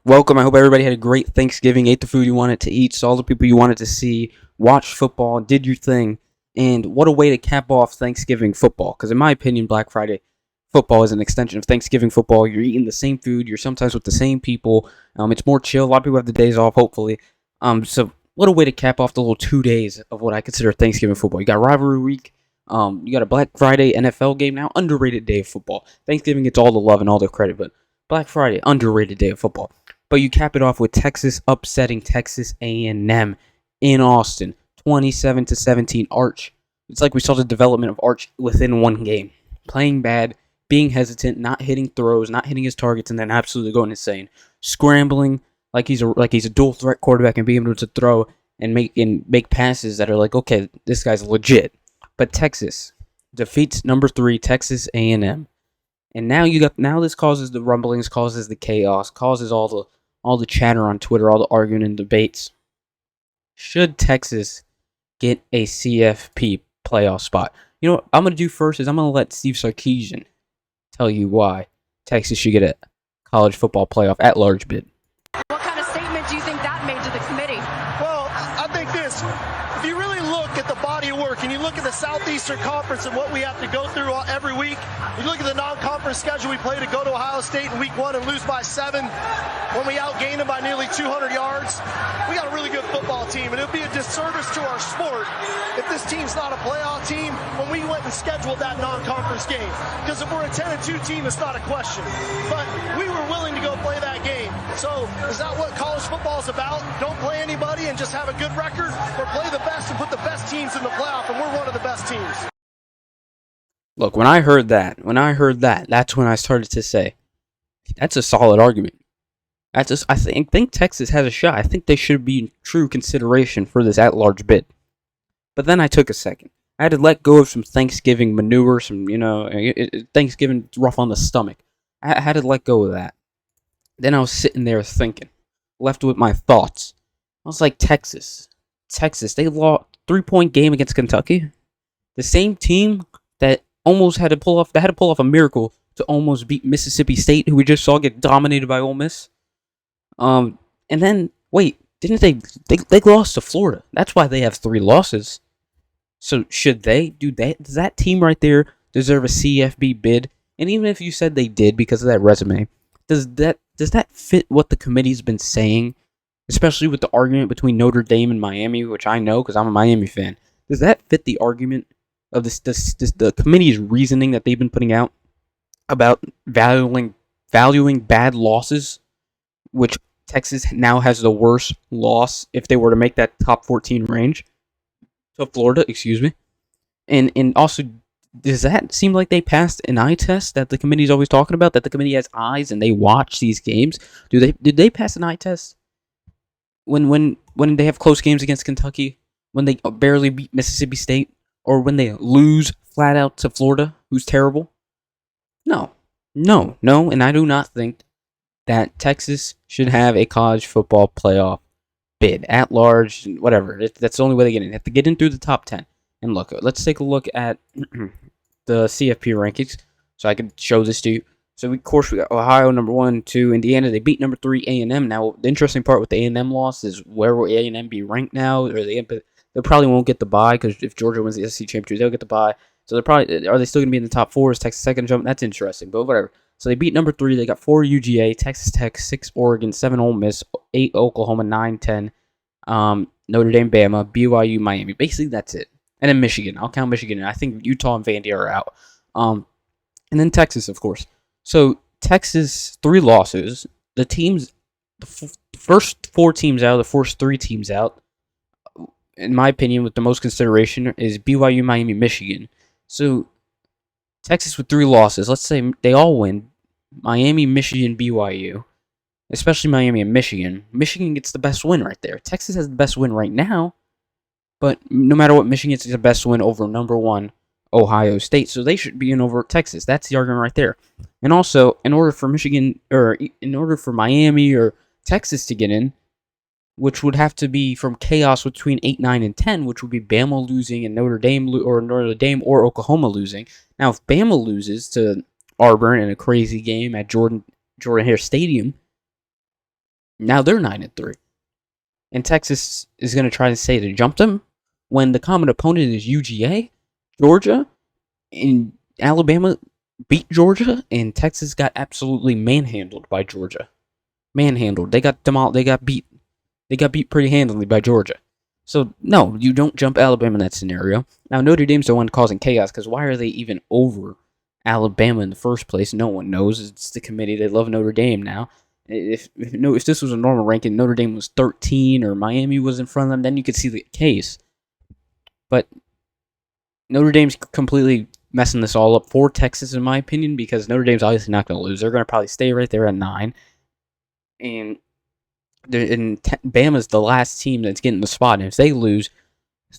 Welcome. I hope everybody had a great Thanksgiving, ate the food you wanted to eat, saw the people you wanted to see, watched football, did your thing. And what a way to cap off Thanksgiving football. Because in my opinion, Black Friday football is an extension of Thanksgiving football. You're eating the same food. You're sometimes with the same people. It's more chill. A lot of people have the days off, hopefully. So what a way to cap off the little 2 days of what I consider Thanksgiving football. You got rivalry week. You got a Black Friday NFL game now. Underrated day of football. Thanksgiving gets all the love and all the credit, but Black Friday, underrated day of football. But you cap it off with Texas upsetting Texas A&M in Austin, 27-17. Arch. It's like we saw the development of Arch within one game, playing bad, being hesitant, not hitting throws, not hitting his targets, and then absolutely going insane, scrambling like he's a dual threat quarterback and being able to throw and make passes that are like, okay, this guy's legit. But Texas defeats number 3 Texas A&M. And now this causes the rumblings, causes the chaos, causes all the chatter on Twitter, all the arguing and debates. Should Texas get a CFP playoff spot? You know what I'm gonna do first is I'm gonna let Steve Sarkisian tell you why Texas should get a college football playoff at-large bid. What kind of statement do you think that made to the committee? Well, I think this. If you really look at the body of work and you look at the Southeastern Conference and what we have to go through every week, you look at the non-conference schedule we play to go to Ohio State in week 1 and lose by 7 when we outgained them by nearly 200 yards. We got a really good football team, and it would be a disservice to our sport if this team's not a playoff team when we went and scheduled that non-conference game. Because if we're a 10-2 team, it's not a question. But we were willing to go play that game. So is that what college football is about? Don't play anybody and just have a good record, or play the best and put the best teams in the playoff, and we're one of the best teams. Look, when I heard that, that's when I started to say, that's a solid argument. I think Texas has a shot. I think they should be in true consideration for this at-large bid. But then I took a second. I had to let go of some Thanksgiving manure, Thanksgiving rough on the stomach. I had to let go of that. Then I was sitting there thinking, left with my thoughts. I was like, Texas, they lost 3-point game against Kentucky. The same team that almost had to pull off a miracle to almost beat Mississippi State, who we just saw get dominated by Ole Miss. And then wait, didn't they lost to Florida? That's why they have 3 losses. So should they do that? Does that team right there deserve a CFB bid? And even if you said they did because of that resume, does that fit what the committee's been saying? Especially with the argument between Notre Dame and Miami, which I know because I'm a Miami fan. Does that fit the argument of the committee's reasoning that they've been putting out about valuing bad losses, which Texas now has the worst loss if they were to make that top 14 range to Florida, and also, does that seem like they passed an eye test that the committee's always talking about? That the committee has eyes and they watch these games. Did they pass an eye test when they have close games against Kentucky, when they barely beat Mississippi State, or when they lose flat out to Florida, who's terrible? No, and I do not think that Texas should have a college football playoff bid at large, whatever. That's the only way they get in. They have to get in through the top 10. And look, let's take a look at the CFP rankings, so I can show this to you. So we got Ohio number 1, 2, Indiana. They beat number 3 A&M. Now the interesting part with the A&M loss is where will A&M be ranked now? Or they probably won't get the bye because if Georgia wins the SEC championship, they'll get the bye. So are they still going to be in the top 4? Is Texas second jump? That's interesting, but whatever. So they beat number 3. They got 4 UGA, Texas Tech, 6 Oregon, 7 Ole Miss, 8 Oklahoma, 9, 10 Notre Dame, Bama, BYU, Miami. Basically, that's it. And then Michigan. I'll count Michigan. And I think Utah and Vandy are out. And then Texas, of course. So Texas, 3 losses. The first 4 teams out, the first 3 teams out, in my opinion, with the most consideration, is BYU, Miami, Michigan. So Texas with 3 losses. Let's say they all win. Miami, Michigan, BYU. Especially Miami and Michigan. Michigan gets the best win right there. Texas has the best win right now. But no matter what, Michigan gets the best win over number 1 Ohio State. So they should be in over Texas. That's the argument right there. And also, in order for Miami or Texas to get in, which would have to be from chaos between 8, 9, and 10, which would be Bama losing and Notre Dame or Oklahoma losing. Now, if Bama loses to Auburn in a crazy game at Jordan Hare Stadium, Now they're 9-3, and Texas is going to try to say to jump them when the common opponent is UGA, Georgia, and Alabama beat Georgia, and Texas got absolutely manhandled by Georgia. Manhandled. They got They got beat. They got beat pretty handily by Georgia. So no, you don't jump Alabama in that scenario. Now Notre Dame's the one causing chaos because why are they even over Alabama in the first place? No one knows. It's the committee. They love Notre Dame now. If this was a normal ranking, Notre Dame was 13 or Miami was in front of them, then you could see the case. But Notre Dame's completely messing this all up for Texas, in my opinion, because Notre Dame's obviously not going to lose. They're going to probably stay right there at 9. And Bama's the last team that's getting the spot. And if they lose,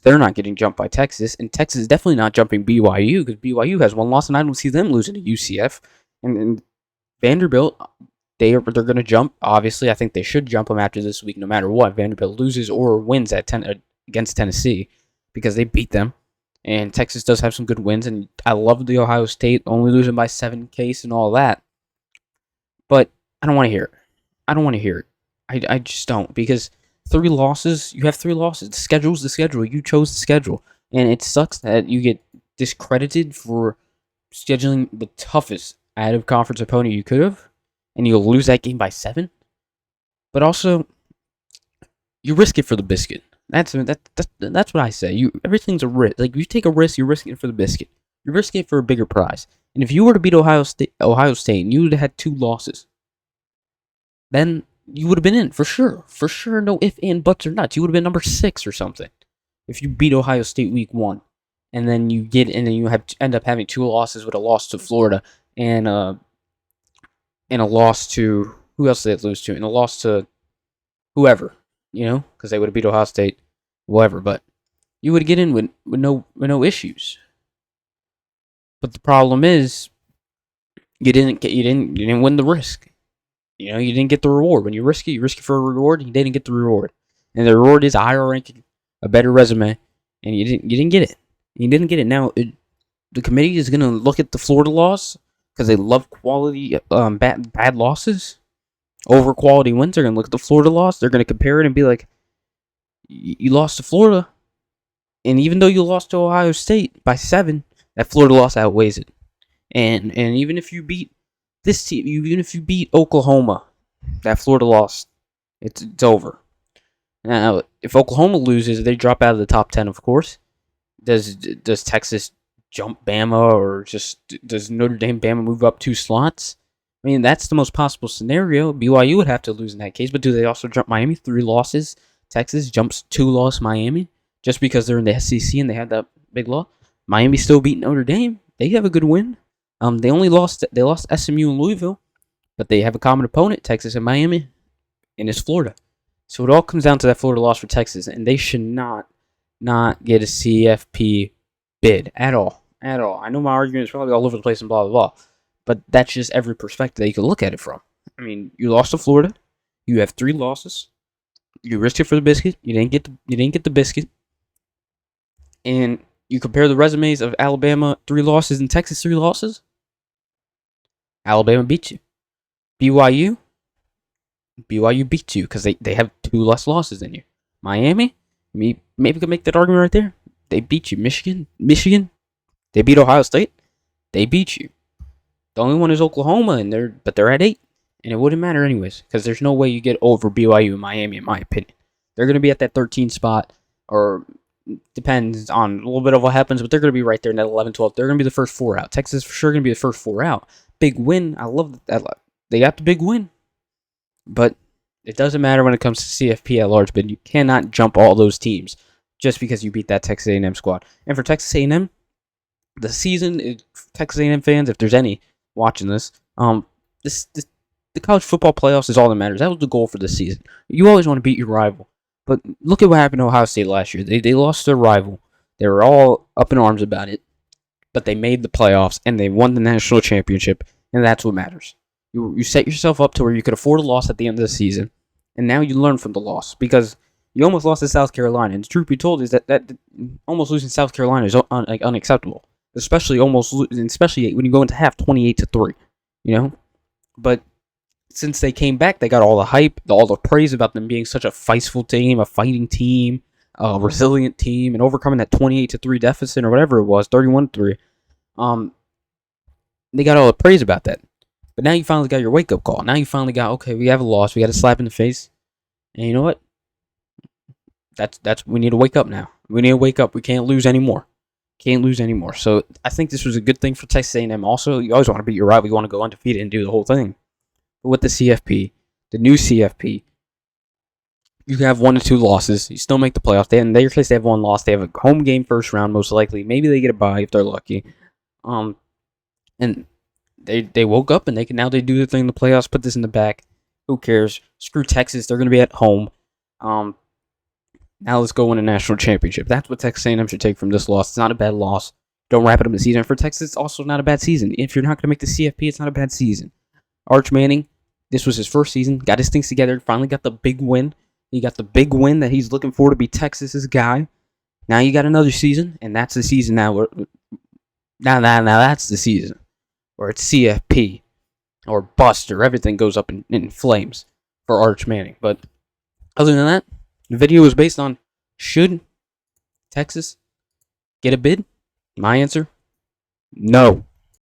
they're not getting jumped by Texas. And Texas is definitely not jumping BYU because BYU has one loss, and I don't see them losing to UCF. And Vanderbilt, they're going to jump. Obviously, I think they should jump them after this week no matter what. Vanderbilt loses or wins against Tennessee because they beat them. And Texas does have some good wins, and I love the Ohio State only losing by 7 case and all that. But I don't want to hear it. I don't want to hear it. I just don't, because 3 losses, you have 3 losses. The schedule's the schedule. You chose the schedule. And it sucks that you get discredited for scheduling the toughest out-of-conference opponent you could have, and you'll lose that game by 7. But also, you risk it for the biscuit. That's what I say. Everything's a risk. Like, you take a risk, you're risking it for the biscuit. You're risking it for a bigger prize. And if you were to beat Ohio State, and you would have had 2 losses, then you would have been in for sure. For sure, no ifs and buts or nuts. You would have been number 6 or something if you beat Ohio State week 1, and then you end up having 2 losses with a loss to Florida and a loss to who else did they lose to, and a loss to whoever, because they would have beat Ohio State, whatever. But you would get in with no issues. But the problem is, you didn't win the risk. You didn't get the reward. When you risk it for a reward, and you didn't get the reward. And the reward is a higher ranking, a better resume, and you didn't get it. You didn't get it. Now, the committee is going to look at the Florida loss because they love quality bad losses over quality wins. They're going to look at the Florida loss. They're going to compare it and be like, you lost to Florida, and even though you lost to Ohio State by 7, that Florida loss outweighs it. And even if you beat this team, even if you beat Oklahoma, that Florida loss, it's over. Now, if Oklahoma loses, they drop out of the top 10, of course. Does Texas jump Bama, or just does Notre Dame Bama move up 2 slots? I mean, that's the most possible scenario. BYU would have to lose in that case, but do they also jump Miami? 3 losses. Texas jumps 2 loss Miami just because they're in the SEC and they had that big loss. Miami still beat Notre Dame. They have a good win. They lost SMU and Louisville, but they have a common opponent, Texas and Miami, and it's Florida. So it all comes down to that Florida loss for Texas, and they should not get a CFP bid at all. At all. I know my argument is probably all over the place and blah, blah, blah, but that's just every perspective that you can look at it from. I mean, you lost to Florida. You have 3 losses. You risked it for the biscuit. You didn't get the biscuit. And you compare the resumes of Alabama 3 losses and Texas 3 losses. Alabama beat you. BYU beat you because they have 2 less losses than you. Miami, maybe could make that argument right there. They beat you. Michigan, they beat Ohio State. They beat you. The only one is Oklahoma, but they're at 8, and it wouldn't matter anyways because there's no way you get over BYU and Miami, in my opinion. They're going to be at that 13 spot, or depends on a little bit of what happens, but they're going to be right there in that 11, 12. They're going to be the first 4 out. Texas for sure going to be the first 4 out. Big win. I love that. They got the big win. But it doesn't matter when it comes to CFP at large, but you cannot jump all those teams just because you beat that Texas A&M squad. And for Texas A&M, the season, Texas A&M fans, if there's any watching this, the college football playoffs is all that matters. That was the goal for this season. You always want to beat your rival. But look at what happened to Ohio State last year. They lost their rival. They were all up in arms about it. But they made the playoffs, and they won the national championship, and that's what matters. You set yourself up to where you could afford a loss at the end of the season, and now you learn from the loss, because you almost lost to South Carolina, and the truth be told is that almost losing South Carolina is unacceptable, especially when you go into half 28-3, But since they came back, they got all the hype, all the praise about them being such a feistful team, a fighting team, a resilient team, and overcoming that 28-3 deficit or whatever it was, 31-3. They got all the praise about that. But now you finally got your wake up call. Now you finally got, okay, we have a loss, we got a slap in the face, and you know what? That's we need to wake up now. We need to wake up. We can't lose anymore. Can't lose anymore. So I think this was a good thing for Texas A&M. Also, you always want to beat your rival. You want to go undefeated and do the whole thing. But with the CFP, the new CFP, you have 1 to 2 losses. You still make the playoffs. In their case, they have 1 loss. They have a home game first round, most likely. Maybe they get a bye if they're lucky. And they woke up and they do their thing in the playoffs. Put this in the back. Who cares? Screw Texas. They're going to be at home. Now let's go win a national championship. That's what Texas A&M should take from this loss. It's not a bad loss. Don't wrap it up in the season. For Texas, it's also not a bad season. If you're not going to make the CFP, it's not a bad season. Arch Manning, this was his first season. Got his things together. Finally got the big win. He got the big win that he's looking for to be Texas's guy. Now you got another season, and that's the season now. Now that's the season where it's CFP or bust or everything goes up in flames for Arch Manning. But other than that, the video was based on, should Texas get a bid? My answer, no.